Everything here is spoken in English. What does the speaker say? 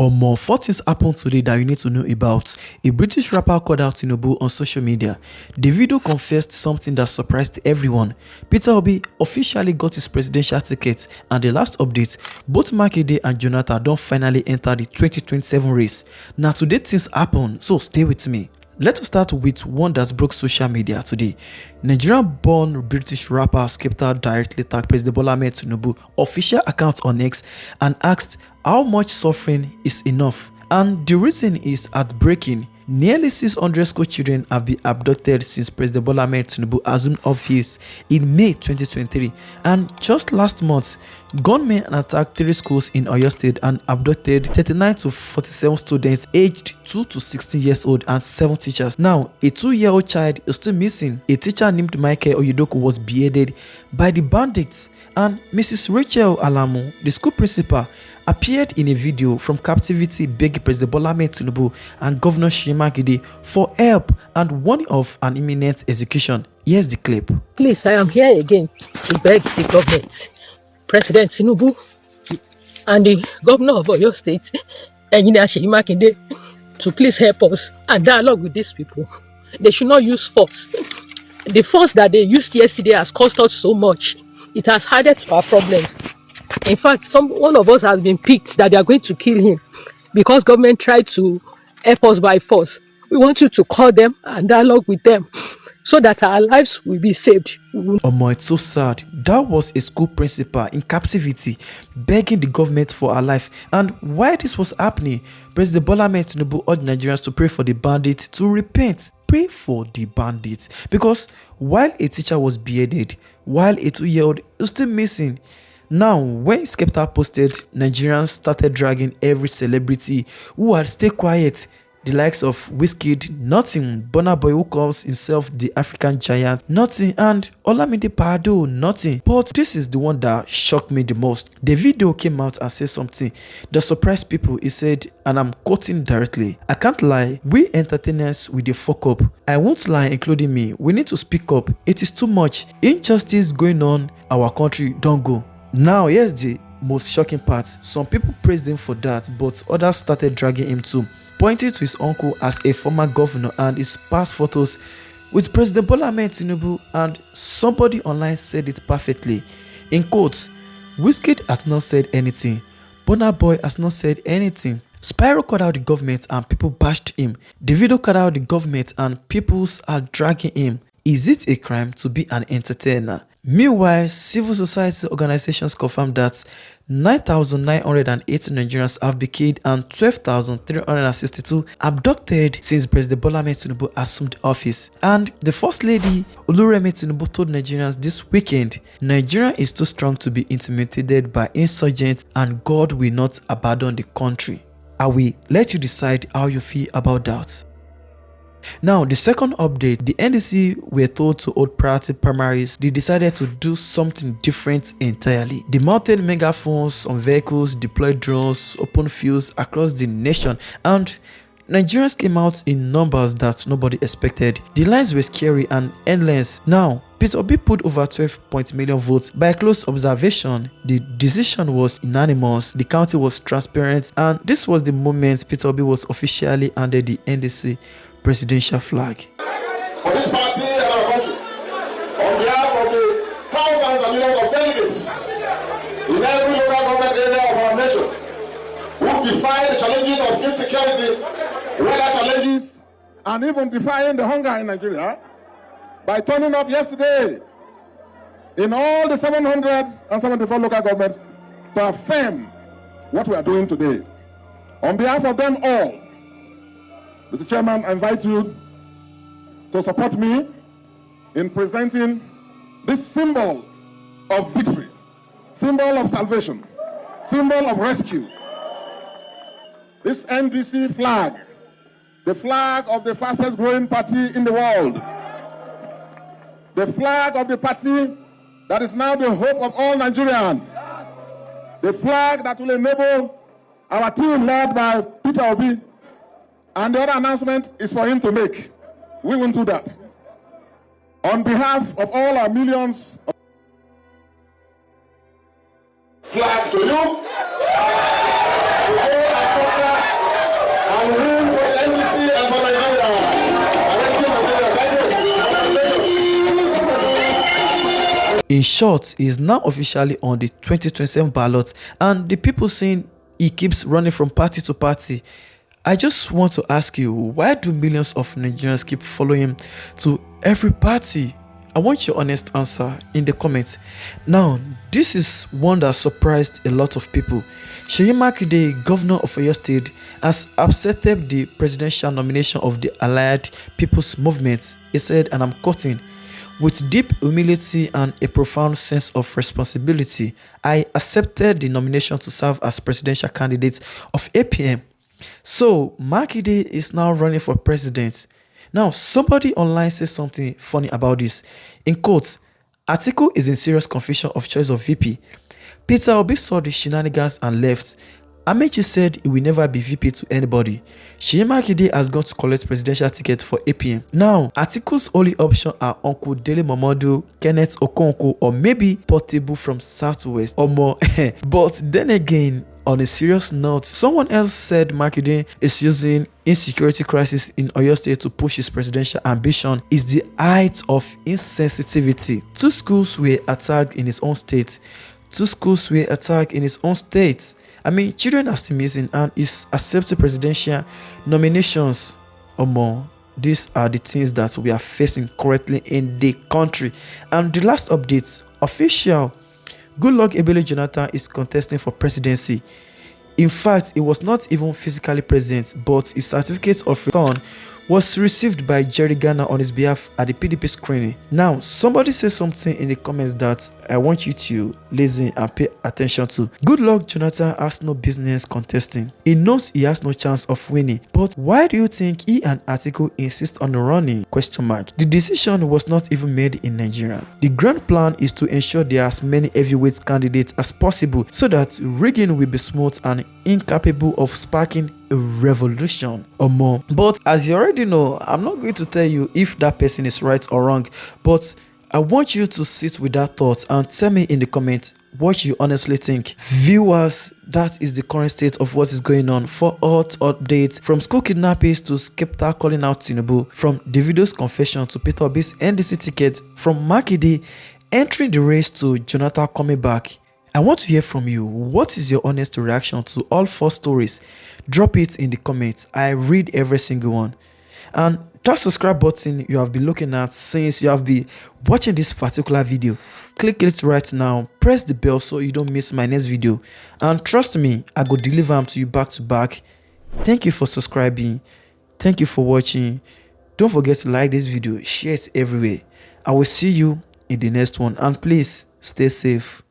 Or more, 4 things happened today that you need to know about. A British rapper called out Tinubu on social media. Davido confessed something that surprised everyone. Peter Obi officially got his presidential ticket, and the last update, both Makinde and Jonathan don't finally enter the 2027 race. Now today things happen, so stay with me. Let us start with one that broke social media today. Nigerian-born British rapper Skepta directly tagged President Bola Ahmed Tinubu official account on X and asked how much suffering is enough. And the reason is heartbreaking. Nearly 600 school children have been abducted since President Bola Ahmed Tinubu assumed office in May 2023. And just last month, gunmen attacked 3 schools in Oyo State and abducted 39 to 47 students aged 2 to 16 years old and 7 teachers. Now, a 2-year-old child is still missing. A teacher named Michael Oyedoku was beheaded by the bandits. And Mrs. Rachel Alamu, the school principal, appeared in a video from captivity begging President Bola Ahmed Tinubu and Governor Seyi Makinde for help and warning of an imminent execution. Here's the clip. Please, I am here again to beg the government, President Tinubu and the Governor of Oyo State, Engineer Seyi Makinde, to please help us and dialogue with these people. They should not use force. The force that they used yesterday has cost us so much. It has added to our problems. In fact, one of us has been picked that they are going to kill him because government tried to help us by force. We want you to call them and dialogue with them so that our lives will be saved. It's so sad. That was a school principal in captivity begging the government for her life. And while this was happening, President Bola Ahmed Tinubu urged Nigerians to pray for the bandits to repent. Pray for the bandits, because while a teacher was beheaded, while a 2-year-old is still missing. Now, when Skepta posted, Nigerians started dragging every celebrity who had stayed quiet. The likes of Wizkid, nothing. Burna Boy, who calls himself the African giant, nothing. And Olamide Pardo, nothing. But this is the one that shocked me the most. Davido came out and said something that surprised people. He said, and I'm quoting directly, "I can't lie, we entertainers with the fuck up. I won't lie, including me. We need to speak up. It is too much. Injustice going on, our country don't go." Now, here's the most shocking part. Some people praised him for that, but others started dragging him too, pointing to his uncle as a former governor and his past photos with President Bola Ahmed Tinubu, and somebody online said it perfectly. In quotes, Wizkid has not said anything. Burna Boy has not said anything. Spyro called out the government and people bashed him. Davido called out the government and people are dragging him. Is it a crime to be an entertainer? Meanwhile, civil society organizations confirmed that 9,980 Nigerians have been killed and 12,362 abducted since President Bola Ahmed Tinubu assumed office. And the First Lady, Oluremi Tinubu, told Nigerians this weekend, Nigeria is too strong to be intimidated by insurgents and God will not abandon the country. I will let you decide how you feel about that. Now, the second update, the NDC were told to hold priority primaries. They decided to do something different entirely. They mounted megaphones on vehicles, deployed drones, open fields across the nation, and Nigerians came out in numbers that nobody expected. The lines were scary and endless. Now, Peter Obi put over 12 million votes. By close observation, the decision was unanimous, the county was transparent, and this was the moment Peter Obi was officially handed the NDC presidential flag. For this party and our country, on behalf of the thousands and millions of delegates in every local government area of our nation, who defy the challenges of insecurity, weather challenges, and even defying the hunger in Nigeria, by turning up yesterday in all the 774 local governments to affirm what we are doing today. On behalf of them all, Mr. Chairman, I invite you to support me in presenting this symbol of victory, symbol of salvation, symbol of rescue. This NDC flag, the flag of the fastest growing party in the world, the flag of the party that is now the hope of all Nigerians, the flag that will enable our team led by Peter Obi. And the other announcement is for him to make. We won't do that. On behalf of all our millions of flag to you, to all our In short, he is now officially on the 2027 ballot, and the people saying he keeps running from party to party. I just want to ask you, why do millions of Nigerians keep following him to every party? I want your honest answer in the comments. Now, this is one that surprised a lot of people. Seyi Makinde, governor of Oyo State, has accepted the presidential nomination of the Allied People's Movement. He said, and I'm quoting, "With deep humility and a profound sense of responsibility, I accepted the nomination to serve as presidential candidate of APM." So, Makinde is now running for president. Now, somebody online says something funny about this. In quotes, "Atiku is in serious confusion of choice of VP. Peter Obi saw the shenanigans and left. Amechi said he will never be VP to anybody. Seyi Makinde has gone to collect presidential ticket for APM. Now, Atiku's only option are Uncle Dele Momodu, Kenneth Okonkwo, or maybe Portable from Southwest or more." But then again, on a serious note, someone else said Makinde is using insecurity crisis in Oyo State to push his presidential ambition is the height of insensitivity. 2 schools were attacked in his own state. 2 schools were attacked in his own state. I mean, children are still missing and is accepting presidential nominations or more. These are the things that we are facing currently in the country. And the last update, official, Goodluck Jonathan is contesting for presidency. In fact, he was not even physically present, but his certificate of return was received by Jerry Ghana on his behalf at the PDP screening. Now, somebody said something in the comments that I want you to listen and pay attention to. Goodluck Jonathan has no business contesting. He knows he has no chance of winning. But why do you think he and Atiku insist on running? Question mark. The decision was not even made in Nigeria. The grand plan is to ensure there are as many heavyweight candidates as possible so that rigging will be smooth and incapable of sparking a revolution or more. But as you already know, I'm not going to tell you if that person is right or wrong, but I want you to sit with that thought and tell me in the comments what you honestly think. Viewers, that is the current state of what is going on. For hot updates from school kidnappings to Skepta calling out Tinubu, from Davido's confession to Peter Obi's NDC ticket, from Makinde entering the race to Jonathan coming back, I want to hear from you. What is your honest reaction to all 4 stories? Drop it in the comments. I read every single one. And that subscribe button you have been looking at since you have been watching this particular video, click it right now. Press the bell so you don't miss my next video. And trust me, I go deliver them to you back to back. Thank you for subscribing. Thank you for watching. Don't forget to like this video, share it everywhere. I will see you in the next one, and please stay safe.